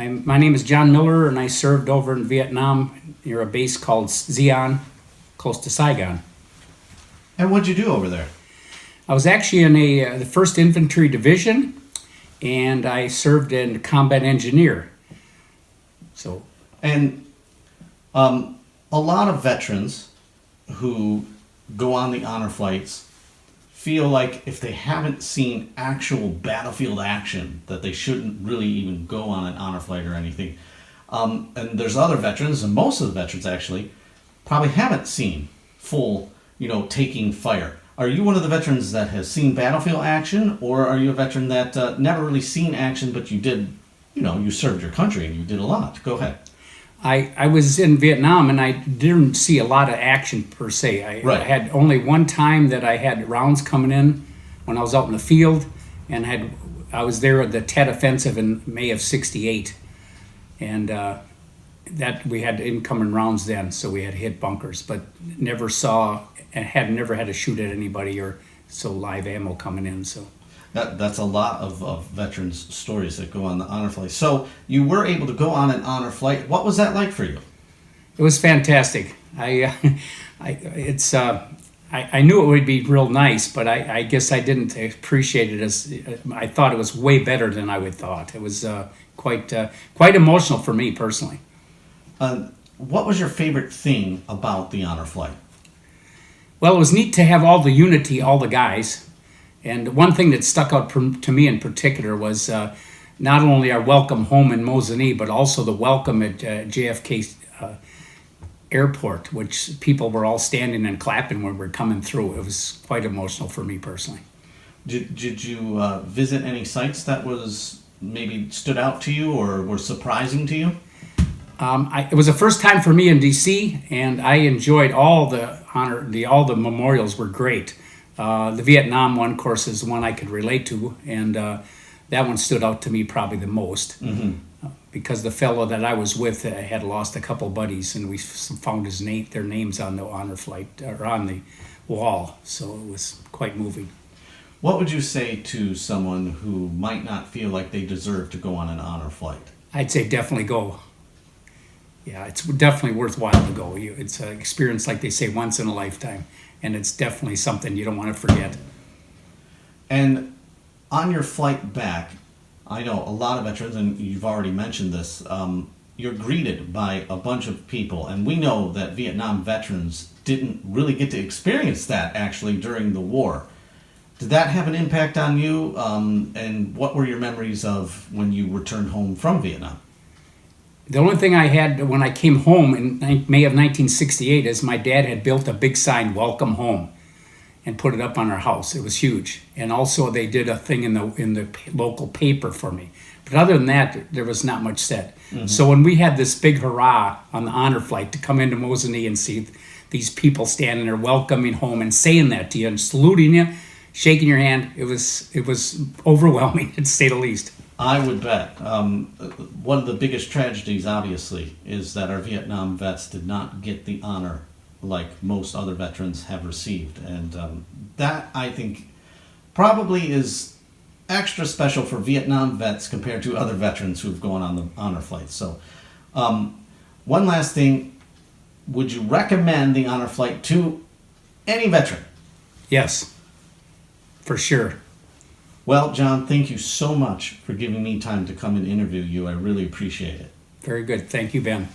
My name is John Miller, and I served over in Vietnam near a base called Xi'an, close to Saigon. And what'd you do over there? I was actually in the 1st Infantry Division, and I served in combat engineer. So, And a lot of veterans who go on the honor flights feel like if they haven't seen actual battlefield action, that they shouldn't really even go on an honor flight or anything. And there's other veterans, and most of the veterans actually, probably haven't seen full, taking fire. Are you one of the veterans that has seen battlefield action, or are you a veteran that never really seen action, but you did, you served your country and you did a lot? Go ahead. I was in Vietnam, and I didn't see a lot of action per se. I Right. had only one time that I had rounds coming in when I was out in the field, and I was there at the Tet Offensive in May of '68, and that we had incoming rounds then, so we had hit bunkers, but never had to shoot at anybody or live ammo coming in. So. That's a lot of veterans' stories that go on the honor flight. So you were able to go on an honor flight. What was that like for you? It was fantastic. I knew it would be real nice, but I guess I didn't appreciate it as I thought it was way better than I would thought. It was quite emotional for me personally. What was your favorite thing about the honor flight? Well, it was neat to have all the unity, all the guys. And one thing that stuck out to me in particular was not only our welcome home in Mosinee, but also the welcome at JFK Airport, which people were all standing and clapping when we were coming through. It was quite emotional for me personally. Did you visit any sites that was maybe stood out to you or were surprising to you? It was the first time for me in D.C., and I enjoyed all the all the memorials were great. The Vietnam one, of course, is the one I could relate to, and that one stood out to me probably the most because the fellow that I was with had lost a couple buddies, and we found their names on the honor flight or on the wall, so it was quite moving. What would you say to someone who might not feel like they deserve to go on an honor flight? I'd say definitely go. Yeah, it's definitely worthwhile to go. It's an experience, like they say, once in a lifetime. And it's definitely something you don't want to forget. And on your flight back, I know a lot of veterans, and you've already mentioned this, you're greeted by a bunch of people. And we know that Vietnam veterans didn't really get to experience that actually during the war. Did that have an impact on you? And what were your memories of when you returned home from Vietnam? The only thing I had when I came home in May of 1968 is my dad had built a big sign, "Welcome Home," and put it up on our house. It was huge. And also they did a thing in the local paper for me. But other than that, there was not much said. Mm-hmm. So when we had this big hurrah on the honor flight to come into Mosinee and see these people standing there welcoming home and saying that to you and saluting you, shaking your hand, it was overwhelming, to say the least. I would bet. One of the biggest tragedies, obviously, is that our Vietnam vets did not get the honor like most other veterans have received. And that, I think, probably is extra special for Vietnam vets compared to other veterans who've gone on the honor flight. So, one last thing. Would you recommend the honor flight to any veteran? Yes, for sure. Well, John, thank you so much for giving me time to come and interview you. I really appreciate it. Very good. Thank you, Ben.